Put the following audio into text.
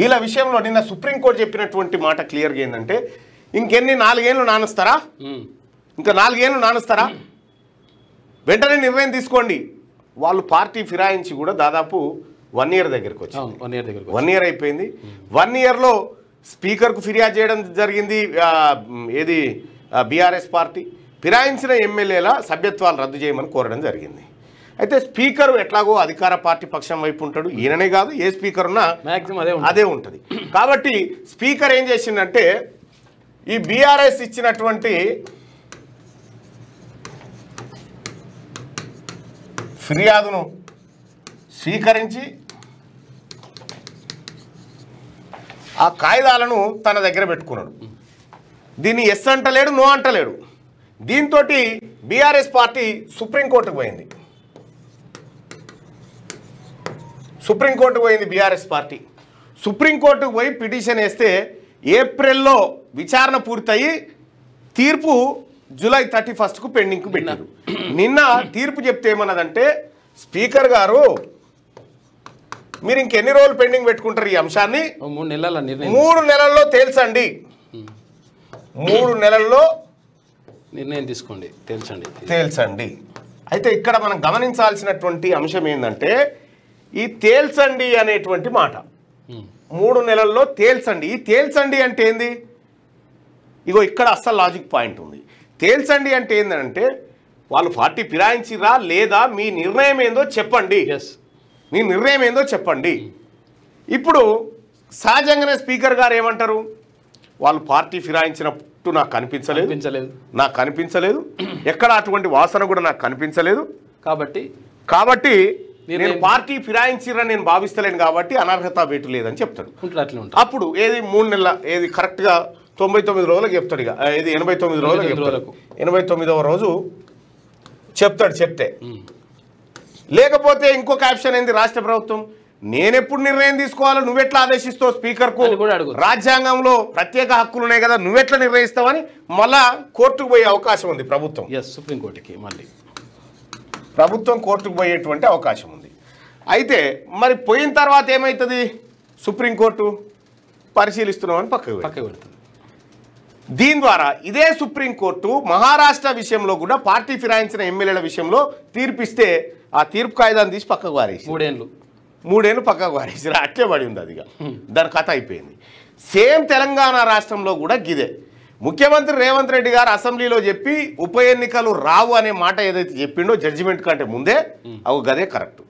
వీళ్ళ విషయంలో నిన్న సుప్రీంకోర్టు చెప్పినటువంటి మాట క్లియర్గా ఏంటంటే ఇంకెన్ని 4 ఏళ్ళు నానుస్తారా, ఇంకా 4 ఏళ్ళు నానుస్తారా, వెంటనే నిర్ణయం తీసుకోండి. వాళ్ళు పార్టీ ఫిరాయించి కూడా దాదాపు 1 ఇయర్ దగ్గరికి వచ్చింది. 1 ఇయర్ అయిపోయింది. 1 ఇయర్లో స్పీకర్కు ఫిర్యాదు చేయడం జరిగింది. ఏది బీఆర్ఎస్ పార్టీ ఫిరాయించిన ఎమ్మెల్యేల సభ్యత్వాలు రద్దు చేయమని కోరడం జరిగింది. అయితే స్పీకర్ ఎట్లాగో అధికార పార్టీ పక్షం వైపు ఉంటాడు, ఈయననే కాదు ఏ స్పీకర్ ఉన్నా అదే ఉంటుంది. కాబట్టి స్పీకర్ ఏం చేసిందంటే ఈ బీఆర్ఎస్ ఇచ్చినటువంటి ఫిర్యాదును స్వీకరించి ఆ కాయిదాలను తన దగ్గర పెట్టుకున్నాడు. దీన్ని ఎస్ అంటలేడు, నో అంటలేడు. దీంతో బీఆర్ఎస్ పార్టీ సుప్రీంకోర్టుకు పోయింది. బీఆర్ఎస్ పార్టీ సుప్రీంకోర్టుకు పోయి పిటిషన్ వేస్తే ఏప్రిల్లో విచారణ పూర్తయి తీర్పు జూలై 31కు పెండింగ్కు పెట్టారు. నిన్న తీర్పు చెప్తే ఏమన్నదంటే స్పీకర్ గారు మీరు ఇంకెన్ని రోజులు పెండింగ్ పెట్టుకుంటారు ఈ అంశాన్ని, 3 నెలల్లో తేల్చండి, 3 నెలల్లో నిర్ణయం తీసుకోండి, తేల్చండి. అయితే ఇక్కడ మనం గమనించాల్సినటువంటి అంశం ఏంటంటే ఈ తేల్చండి అనేటువంటి మాట, 3 నెలల్లో తేల్చండి. ఈ తేల్చండి అంటే ఏంది? ఇగో ఇక్కడ అస్సలు లాజిక్ పాయింట్ ఉంది. తేల్చండి అంటే ఏంటంటే వాళ్ళు పార్టీ ఫిరాయించిరా లేదా, మీ నిర్ణయం ఏందో చెప్పండి, మీ నిర్ణయం ఏందో చెప్పండి. ఇప్పుడు సహజంగానే స్పీకర్ గారు ఏమంటారు, వాళ్ళు పార్టీ ఫిరాయించినట్టు నాకు కనిపించలేదు, ఎక్కడ అటువంటి వాసన కూడా నాకు కనిపించలేదు, కాబట్టి నేను పార్టీ ఫిరాయించిరా నేను భావిస్తలేను కాబట్టి అనర్హత వేటు లేదని చెప్తాడు. అప్పుడు ఏది 3 నెలల ఏది కరెక్ట్గా 99 రోజులకు చెప్తాడు. ఇక ఇది 89 రోజులకు 89వ రోజు చెప్తాడు. చెప్తే లేకపోతే ఇంకొక ఆప్షన్ ఏంది, రాష్ట్ర ప్రభుత్వం నేనెప్పుడు నిర్ణయం తీసుకోవాలో నువ్వెట్లా ఆదేశిస్తావు, స్పీకర్కు రాజ్యాంగంలో ప్రత్యేక హక్కులు ఉన్నాయి కదా, నువ్వెట్లా నిర్ణయిస్తావని మళ్ళా కోర్టుకు పోయే అవకాశం ఉంది ప్రభుత్వం. సుప్రీంకోర్టుకి మళ్ళీ ప్రభుత్వం కోర్టుకు పోయేటువంటి అవకాశం ఉంది. అయితే మరి పోయిన తర్వాత ఏమవుతుంది, సుప్రీంకోర్టు పరిశీలిస్తున్నామని పక్కకు పెడుతుంది. దీని ద్వారా ఇదే సుప్రీంకోర్టు మహారాష్ట్ర విషయంలో కూడా పార్టీ ఫిరాయించిన ఎమ్మెల్యేల విషయంలో తీర్పిస్తే ఆ తీర్పు కాయిదాన్ని తీసి పక్కకు వారేసి 3 ఏళ్ళు పక్కకు వారేసి అట్లే పడి ఉంది. అది దాని కథ అయిపోయింది. సేమ్ తెలంగాణ రాష్ట్రంలో కూడా గిదే. ముఖ్యమంత్రి రేవంత్ రెడ్డి గారు అసెంబ్లీలో చెప్పి ఉప ఎన్నికలు రావు అనే మాట ఏదైతే చెప్పిండో జడ్జిమెంట్ కంటే ముందే అవి గదే కరెక్ట్.